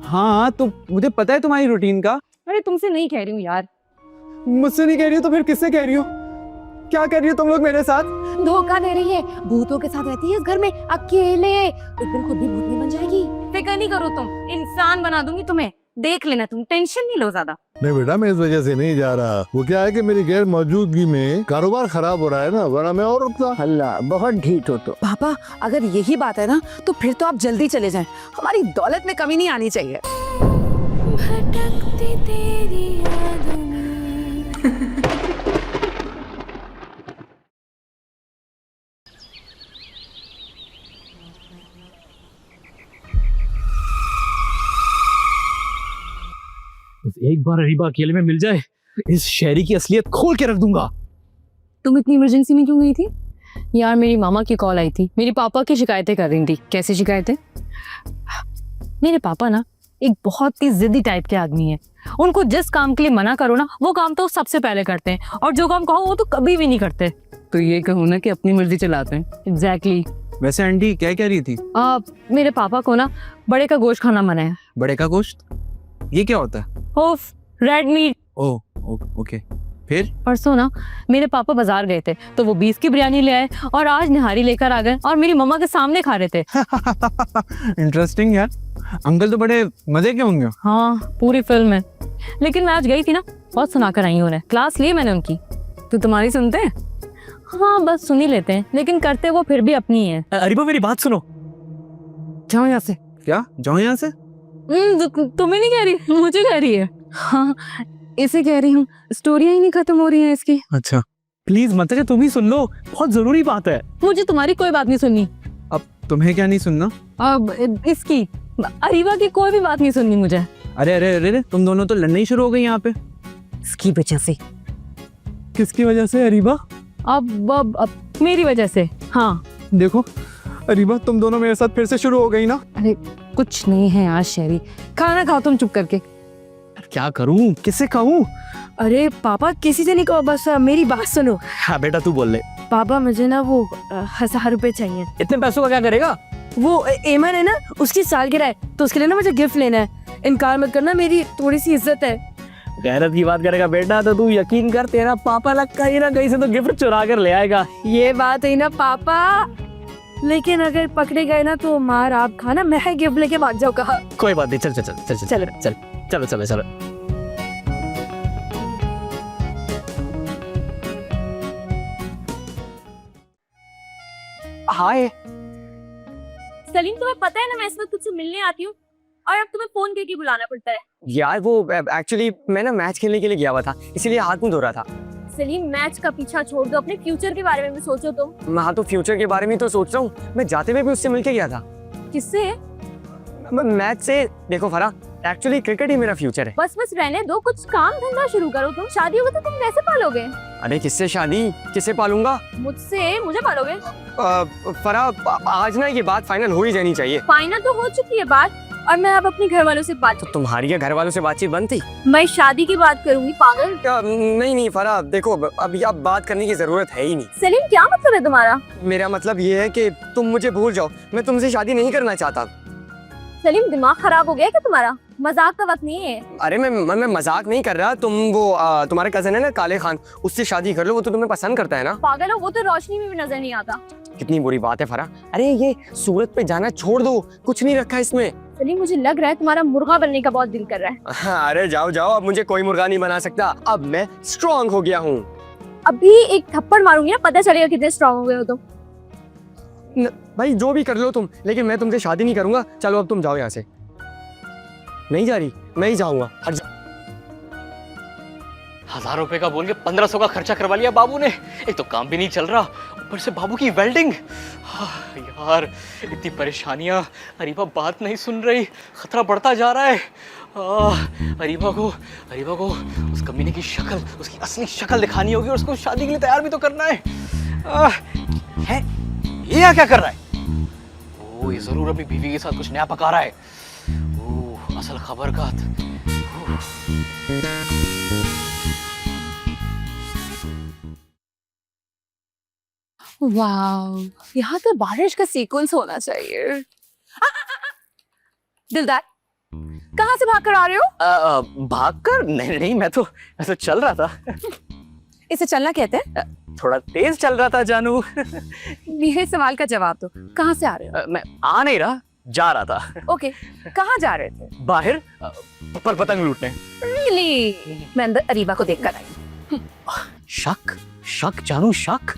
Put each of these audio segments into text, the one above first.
हाँ तो मुझे पता है तुम्हारी रूटीन का। अरे तुमसे नहीं कह रही हूँ यार। मुझसे नहीं कह रही हो तो फिर किससे कह रही हो? क्या कर रही हो तुम लोग मेरे साथ? धोखा दे रही है, भूतों के साथ रहती है इस घर में अकेले। एक दिन खुद भी भूतनी बन जाएगी। फिक्र नहीं करो तुम, इंसान बना दूंगी तुम्हें। देख लेना, तुम टेंशन नहीं लो ज्यादा। नहीं बेटा, मैं इस वजह से नहीं जा रहा। वो क्या है कि मेरी गैर मौजूदगी में कारोबार खराब हो रहा है ना, वरना मैं और रुकता। अल्लाह बहुत ढीठ हो तो। पापा अगर यही बात है ना तो फिर तो आप जल्दी चले जाएं। हमारी दौलत में कमी नहीं आनी चाहिए। भटकती तेरी यादों में। एक बार अरीबा अकेले में मिल जाए, इस शहरी की असलियत खोल के रख दूंगा। तुम इतनी इमरजेंसी में क्यों गई थी? यार मेरी मामा की कॉल आई थी, मेरे पापा की शिकायतें कर रही थी। कैसी शिकायतें? मेरे पापा ना एक बहुत ही जिद्दी टाइप के आदमी है। उनको जिस काम के लिए मना करो ना, वो काम तो सबसे पहले करते हैं, और जो काम कहो वो तो कभी भी नहीं करते। तो ये कहो ना कि अपनी मर्जी चलाते हैं। एग्जैक्टली। वैसे आंटी क्या कह रही थी? मेरे पापा को ना बड़े का गोश्त खाना मना है। बड़े का गोश्त? ये क्या होता है? ओफ, रेड मीट। Oh okay. फिर परसों ना मेरे पापा बाजार गए थे, तो वो 20 की बिरयानी ले आए और आज निहारी लेकर आ गए और मेरी मम्मा के सामने खा रहे थे। इंटरेस्टिंग यार। अंकल तो बड़े मजे के होंगे। हाँ पूरी फिल्म है। लेकिन मैं आज गई थी ना, बहुत सुनाकर आई हूँ उन्हें। क्लास ली मैंने उनकी। तो तुम्हारी सुनते हैं? हाँ बस सुन ही लेते हैं, लेकिन करते वो फिर भी अपनी है। अरीबा मेरी बात सुनो। जाओ यहाँ से। क्या जाओ यहाँ से? तुम्हें नहीं कह रही, मुझे कह रही है। हाँ इसे कह रही हूँ, स्टोरियाँ ही नहीं खत्म हो रही हैं इसकी। अच्छा प्लीज मत, तुम ही सुन लो, बहुत जरूरी बात है। मुझे तुम्हारी कोई बात नहीं सुननी। अब तुम्हें क्या नहीं सुनना? अब इसकी अरीबा की कोई भी बात नहीं सुननी मुझे। अरे अरे अरे अरे, तुम दोनों तो लड़ने ही शुरू हो गई यहाँ पे। इसकी वजह से। किसकी वजह से अरीबा? अब मेरी वजह से। हाँ देखो अरीबा, तुम दोनों मेरे साथ फिर से शुरू हो गई ना। अरे कुछ नहीं है यार शहरी, खाना खाओ तुम चुप करके। क्या करूं, किससे कहूं? अरे पापा किसी से नहीं कहो, बस मेरी बात सुनो। हाँ बेटा तू बोल ले। पापा मुझे ना वो 1000 रुपए चाहिए। इतने पैसों का क्या करेगा? वो एमन है ना, उसकी सालगिरह है, तो उसके लिए ना मुझे गिफ्ट लेना है। इनकार मत करना, मेरी थोड़ी सी इज्जत है। गैरत की बात करेगा बेटा तो तू यकीन कर, तेरा पापा लग कहीं ना कहीं से तो गिफ्ट चुरा कर ले आएगा। ये बात है ना पापा, लेकिन अगर पकड़े गए ना तो मार आप खाना, मैं गिफ्ट लेके भाग जाऊँ कहा। कोई बात नहीं, चल चल चल चल चल चलो। चल चलो चलो चलो। हाय। सलीम, तुम्हें पता है ना मैं इस वक्त तुझसे मिलने आती हूँ और अब तुम्हें फोन करके बुलाना पड़ता है। यार वो एक्चुअली मैं ना मैच खेलने के लिए गया हुआ था, इसीलिए हाथ मुंह धो रहा था। सलीम मैच का पीछा छोड़ दो, अपने फ्यूचर के बारे में भी सोचो तुम। हाँ तो फ्यूचर के बारे में तो सोच रहा हूँ। मैं जाते हुए भी उससे मिलके गया था। किससे? मैच से। देखो फरा, एक्चुअली क्रिकेट ही मेरा फ्यूचर है। बस रहने दो, कुछ काम धंधा शुरू करो। तुम शादी होगी तो तुम कैसे पालोगे? अरे किससे शादी, किससे पालूंगा? मुझसे? मुझे पालोगे? फरा आज ना ये बात फाइनल हो ही जानी चाहिए। फाइनल तो हो चुकी है बात, और मैं अब अपने घर वालों से बात। तो तुम्हारी क्या घर वालों से बातचीत बंद थी? मैं शादी की बात करूंगी पागल। नहीं फरा, देखो अभी अब बात करने की जरूरत है ही नहीं। सलीम क्या मतलब है तुम्हारा? मेरा मतलब ये है कि तुम मुझे भूल जाओ, मैं तुमसे शादी नहीं करना चाहता। सलीम दिमाग खराब हो गया क्या तुम्हारा? मजाक का वक्त नहीं है। अरे मैं मजाक नहीं कर रहा। तुम वो तुम्हारे कजन है ना काले खान, उससे शादी कर लो, वो तो तुम्हें पसंद करता है ना। पागल हो, वो तो रोशनी में भी नजर नहीं आता। कितनी बुरी बात है फरा। अरे ये सूरत पे जाना छोड़ दो, कुछ नहीं रखा इसमें। सलीम मुझे लग रहा है तुम्हारा मुर्गा बनने का बहुत दिल कर रहा है। हाँ, अरे जाओ जाओ, अब मुझे कोई मुर्गा नहीं बना सकता। अब मैं स्ट्रॉन्ग हो गया हूँ। अभी एक थप्पड़ मारूंगी ना, पता चलेगा कितने स्ट्रॉन्ग हो गए हो तुम। भाई जो भी कर लो तुम, लेकिन मैं तुमसे शादी नहीं करूंगा। चलो अब तुम जाओ यहाँ से। नहीं जा रही? मैं ही जाऊंगा। 1000 रुपए का बोल के 1500 का खर्चा करवा लिया बाबू ने। एक तो काम भी नहीं चल रहा, ऊपर से बाबू की वेल्डिंग। यार इतनी परेशानियां। अरीबा बात नहीं सुन रही, खतरा बढ़ता जा रहा है। अरीबा को उस कमीने की शक्ल, उसकी असली शक्ल दिखानी होगी और उसको शादी के लिए तैयार भी तो करना है। ये यहाँ क्या कर रहा है? ओ ये जरूर अपनी बीवी के साथ कुछ नया पका रहा है। ओ असल खबर का। वाह, यहाँ तो बारिश का सीक्वेंस होना चाहिए। दिलदार कहाँ से भाग कर आ रहे हो? भाग कर? नहीं नहीं, मैं तो चल रहा था। इसे चलना कहते हैं? थोड़ा तेज चल रहा था जानू। मेरे सवाल का जवाब दो, कहाँ से आ रहे हो? मैं आ नहीं रहा, जा रहा था। ओके, कहाँ जा रहे थे? बाहर पर पतंग लूटने। रियली? मैं अंदर अरीबा को देख कर आई। शक शक जानू, शक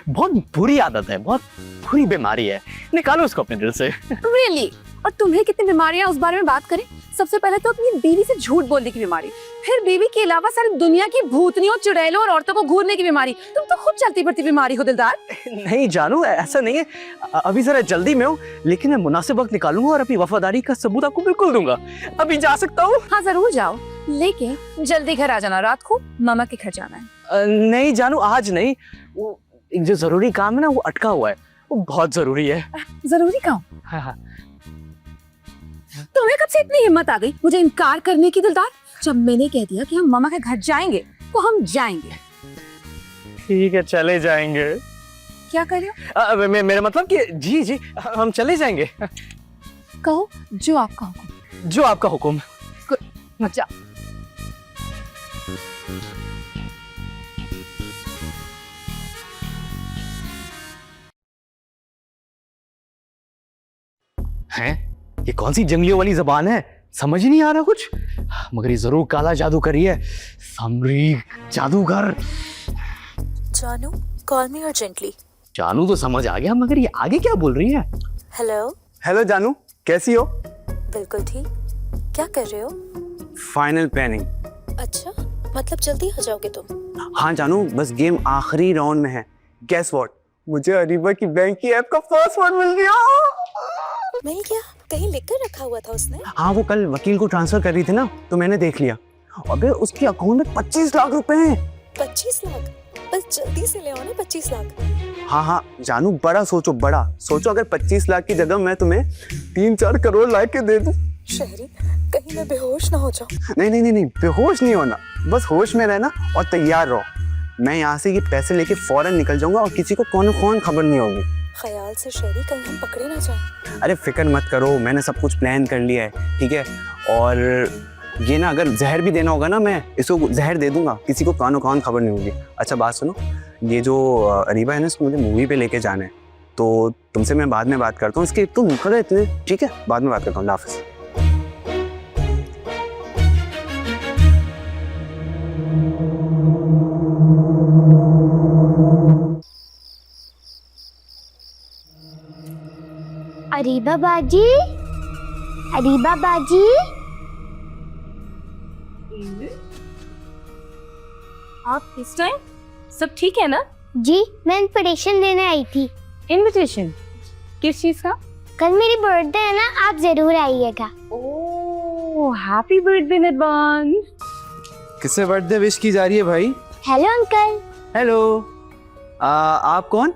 बहुत बुरी आदत है, बहुत बुरी बीमारी है, निकालो उसको अपने दिल से। रियली? और तुम्हें कितनी बीमारियां, उस बारे में बात करें। सबसे पहले तो अपनी बीवी से झूठ बोलने की बीमारी, फिर बीवी के अलावा सारी दुनिया की भूतनियों, चुड़ैलों और औरतों को घूरने की बीमारी। तुम तो खुद चलती फिरती बीमारी हो दिलदार। नहीं जानू, ऐसा नहीं है। अभी जरा जल्दी में हूँ, लेकिन मैं मुनासिब वक्त निकालूंगा और अपनी वफादारी का सबूत आपको बिल्कुल दूंगा। अभी जा सकता हूँ? हाँ जरूर जाओ, लेकिन जल्दी घर आ जाना, रात को मामा के घर जाना है। नहीं जानू, आज नहीं। वो एक जो जरूरी काम है ना, वो अटका हुआ है, वो बहुत जरूरी है। जरूरी काम? हाँ हाँ। तुम्हें कब से इतनी हिम्मत आ गई मुझे इनकार करने की दिलदार? जब मैंने कह दिया कि हम मामा के घर जाएंगे तो हम जाएंगे। ठीक है, चले जाएंगे। क्या कर रहे हो? मेरा मतलब कि जी जी, हम चले जाएंगे। कहो जो आपका हुक्म। जो आपका हुक्म। मत जाओ। हैं? ये कौन सी जंगलियों वाली जबान है? समझ ही नहीं आ रहा कुछ, मगर ये जरूर काला जादू करी है। सामरी जादूगर। जानू, कॉल मी अर्जेंटली। जानू तो समझ आ गया, मगर ये आगे क्या बोल रही है? हेलो। हेलो जानू, कैसी हो? बिल्कुल ठीक। क्या कर रहे हो? Final planning. अच्छा, मतलब जल्दी आ जाओगे तुम? हाँ जानू, बस गेम आखिरी राउंड में है। गेस व्हाट, मुझे अरीबा की बैंक की ऐप का फर्स्ट वर्ड मिल गया। मिल गया? कहीं लिख कर रखा हुआ था उसने? हाँ, वो कल वकील को ट्रांसफर कर रही थी ना, तो मैंने देख लिया। अबे उसके अकाउंट में 25 लाख रुपए हैं। 25 लाख? बस जल्दी से ले आओ ना 25 लाख। हाँ हाँ जानू, बड़ा सोचो, बड़ा सोचो। अगर 25 लाख की जगह मैं तुम्हें 3-4 करोड़ ला के दे दूं। शहरी, कहीं मैं बेहोश ना हो जाऊं। नहीं नहीं नहीं नहीं, बेहोश नहीं होना, बस होश में रहना और तैयार रहो। मैं यहाँ से ये पैसे लेके फौरन निकल जाऊंगा और किसी को कौन खबर नहीं होगी। ख्याल से शहरी, कहीं हम पकड़े ना जाएं। अरे फिक्र मत करो, मैंने सब कुछ प्लान कर लिया है, ठीक है। और ये ना, अगर जहर भी देना होगा ना, मैं इसको जहर दे दूंगा, किसी को कौन खबर नहीं होगी। अच्छा बात सुनो, ये जो अरीबा है ना, इसको मुझे मूवी पे लेके जाना है, तो तुमसे मैं बाद में बात करता हूँ। इसके तुम निकल इतने, ठीक है, बाद में बात करता हूँ। अल्लाह हाफ़िज़। अरीबा बाजी, अरीबा बाजी। आप इस टाइम? सब ठीक है ना? जी, मैं इन्विटेशन देने आई थी। इनविटेशन? किस चीज का? कल मेरी बर्थडे है ना, आप जरूर आइएगा। ओह, हैप्पी बर्थडे इन एडवांस। किससे बर्थडे विश की जा रही है भाई? Hello uncle. हेलो, आप कौन?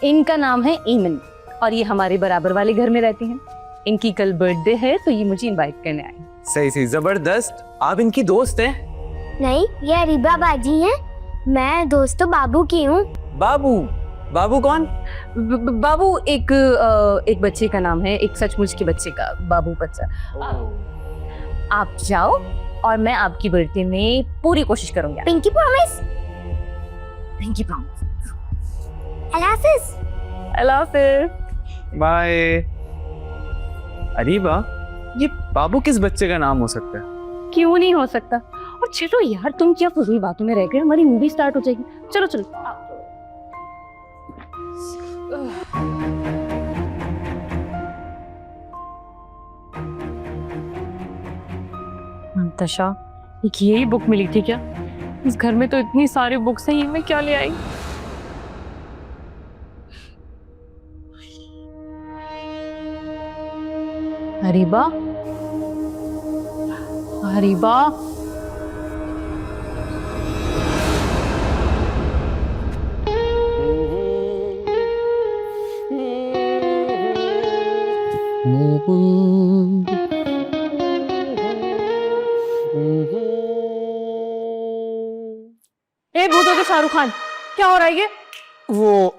इनका नाम है ईमन और ये हमारे बराबर वाले घर में रहती हैं। इनकी कल बर्थडे है तो ये मुझे इनवाइट करने आई। सही, जबरदस्त। आप इनकी दोस्त हैं? नहीं, ये अरीबा बाजी है। मैं दोस्त तो बाबू की हूँ। बाबू कौन? बाबू एक बच्चे का नाम है, एक सचमुच के बच्चे का, बाबू बच्चा। आप जाओ और मैं आपकी बर्थडे में पूरी कोशिश करूंगी। Pinky promise. Pinky promise. अल्लाह हाफिज। अल्लाह हाफिज। बाय। अरीबा, ये बाबू किस बच्चे का नाम हो सकता है? क्यों नहीं हो सकता? और चलो यार, तुम क्या फजूल बातों में रह गए, हमारी मूवी स्टार्ट हो जाएगी। चलो चलो। मंतशा, एक यही बुक मिली थी क्या? इस घर में तो इतनी सारी बुक्स हैं, ये मैं क्या ले आई? अरीबा, अरीबा, ए भूतों के शाहरुख खान, क्या हो रहा है ये? वो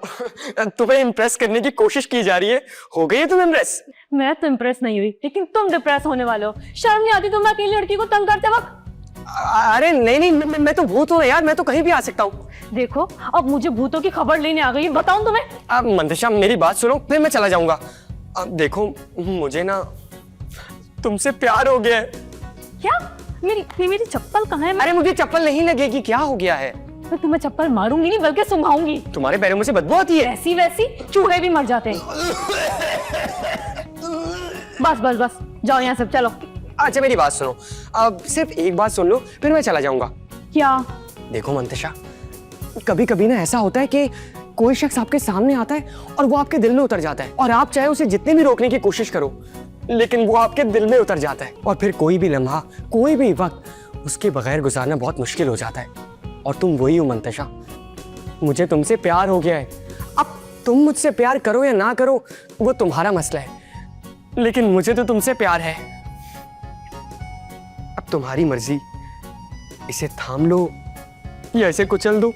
तुम्हें इम्प्रेस करने की कोशिश की जा रही है, हो गई है तुम इम्प्रेस? मैं तो इम्प्रेस नहीं हुई, लेकिन तुम डिप्रेस होने वाले हो। शर्म नहीं आती तुम्हें अकेली लड़की को तंग करते वक्त? अरे नहीं नहीं, मैं तो भूत हूँ यार, मैं तो कहीं भी आ सकता हूँ। देखो अब मुझे भूतों की खबर लेने आ गई है, बताऊं तुम्हें? अब मंतशा मेरी बात सुनो, फिर मैं चला जाऊंगा। अब देखो मुझे ना तुमसे प्यार हो गया है। क्या? मेरी चप्पल कहाँ है? अरे मुझे चप्पल नहीं लगेगी, क्या हो गया है? मैं तुम्हें चप्पल मारूंगी नहीं बल्कि सुंघाऊंगी। तुम्हारे पैरों में से बदबू आती है। ऐसी वैसी चूहे भी मर जाते हैं। बस बस बस, जाओ यहाँ से, चलो। अच्छा मेरी बात सुनो, अब सिर्फ एक बात सुन लो फिर मैं चला जाऊंगा। क्या? देखो मंतशा, कभी कभी ना ऐसा होता है कि कोई शख्स आपके सामने आता है और वो आपके दिल में उतर जाता है, और आप चाहे उसे जितने भी रोकने की कोशिश करो लेकिन वो आपके दिल में उतर जाता है, और फिर कोई भी लम्हा, कोई भी वक्त उसके बगैर गुजारना बहुत मुश्किल हो जाता है। और तुम वही हो मंतशा, मुझे तुमसे प्यार हो गया है। अब तुम मुझसे प्यार करो या ना करो वो तुम्हारा मसला है, लेकिन मुझे तो तुमसे प्यार है। अब तुम्हारी मर्जी, इसे थाम लो या इसे कुचल दो।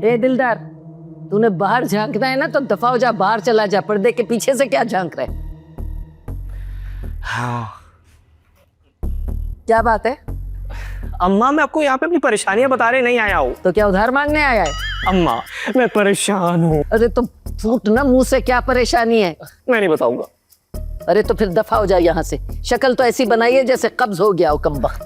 ए दिलदार, तूने बाहर झांकना है ना तो दफा हो जा, बाहर चला जा। पर्दे के पीछे से क्या झांक रहे? हाँ। क्या बात है? अम्मा मैं आपको यहाँ पे अपनी परेशानियां बता रहे नहीं आया हूँ। तो क्या उधार मांगने आया है? अम्मा मैं परेशान हूँ। अरे तो फूट ना मुंह से, क्या परेशानी है? मैं नहीं बताऊंगा। अरे तो फिर दफा हो जा यहाँ से। शक्ल तो ऐसी बनाई है जैसे कब्ज हो गया हो कमबख्त।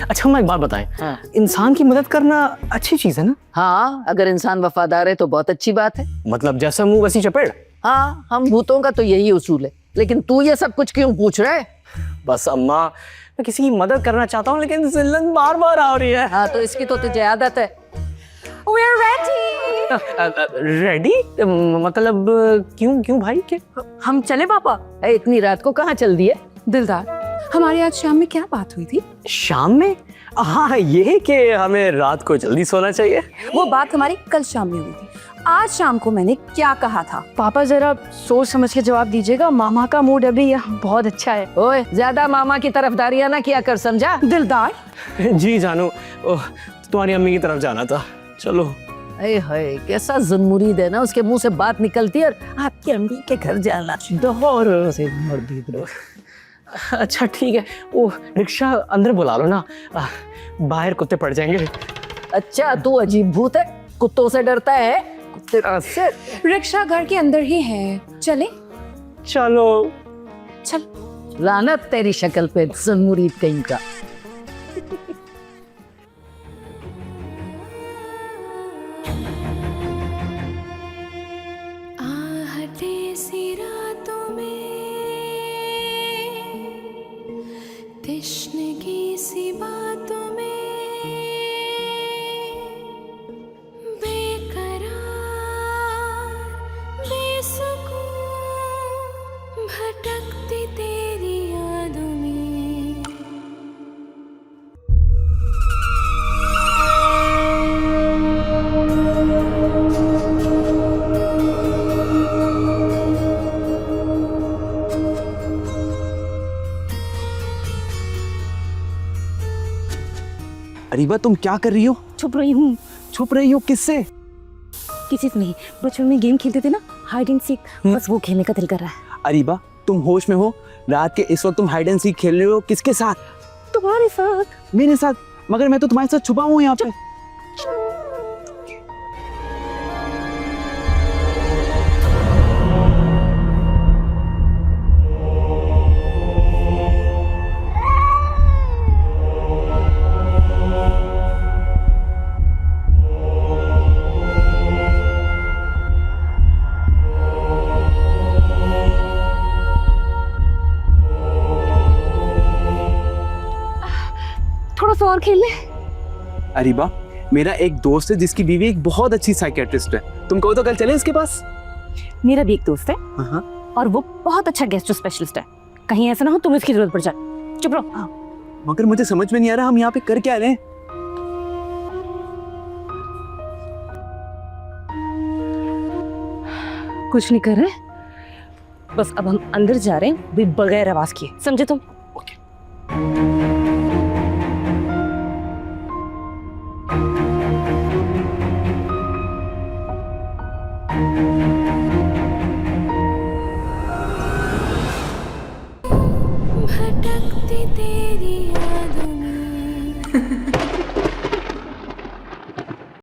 अच्छा अम्मा एक बात बताएं, हाँ। इंसान की मदद करना अच्छी चीज है ना? हाँ, अगर इंसान वफादार है तो बहुत अच्छी बात है। मतलब जैसा मुंह वैसी चपेड़। हाँ, हम भूतों का तो यही उसूल है। लेकिन तू ये सब कुछ क्यों पूछ रहा है? बस अम्मा मैं किसी की मदद करना चाहता हूँ लेकिन जिल्लत बार बार आ रही है। हाँ तो इसकी तो तुझे आदत है। We're ready. रेडी? मतलब क्यों भाई के? हम चले पापा? इतनी रात को कहाँ चल दिए? दिलदार, हमारी आज शाम में क्या बात हुई थी? शाम में? हाँ ये कि हमें रात को जल्दी सोना चाहिए। वो बात हमारी कल शाम में हुई थी। आज शाम को मैंने क्या कहा था? पापा जरा सोच समझ के जवाब दीजिएगा, मामा का मूड अभी बहुत अच्छा है। ओए ज्यादा मामा की तरफदारियां ना किया कर, समझा? दिलदार, जी जानू, तुम्हारी अम्मी की तरफ जाना था, चलो। अरे हाय, कैसा ज़ुनमुरीद है ना, उसके मुंह से बात निकलती है और आपकी अम्मी के घर जाना। दोहर से मर्दी दो। अच्छा ठीक है, वो रिक्शा अंदर बुला लो ना, बाहर कुत्ते पड़ जाएंगे। अच्छा तू अजीब भूत है, कुत्तों से डरता है? कुत्ते से? रिक्शा घर के अंदर ही है, चले? चलो। चल। लानत तेरी शक्ल पे, ज़ुनमुरीद कहीं का। तश्नगी सी बातों में बेकरार बेसुकून भटकती तेरी यादों में। अरीबा तुम क्या कर रही हो? छुप रही हूँ। छुप रही हो किससे? किसी से नहीं, बचपन में गेम खेलते थे ना, हाइड एंड सीक, बस वो खेलने का दिल कर रहा है। अरीबा तुम होश में हो? रात के इस वक्त तुम हाइड एंड सीक खेल रहे हो, किसके साथ? तुम्हारे साथ। मेरे साथ? मगर मैं तो तुम्हारे साथ छुपा हूँ यहाँ पे। बस और खेल ले। अरीबा, मेरा एक दोस्त है जिसकी बीवी एक बहुत अच्छी साइकियाट्रिस्ट है, तुम कहो तो कल चलें इसके पास। मेरा भी एक दोस्त है हाँ। और वो बहुत अच्छा गैस्ट्रो स्पेशलिस्ट है, कहीं ऐसा ना हो तुम्हें इसकी जरूरत पड़ जाए। चुप रहो। मगर मुझे समझ में नहीं आ रहा हम यहाँ पे कर क्या रहे हैं। कुछ नहीं कर रहे, बस अब हम अंदर जा रहे हैं भी बगैर आवाज किए, समझे तुम? ओके।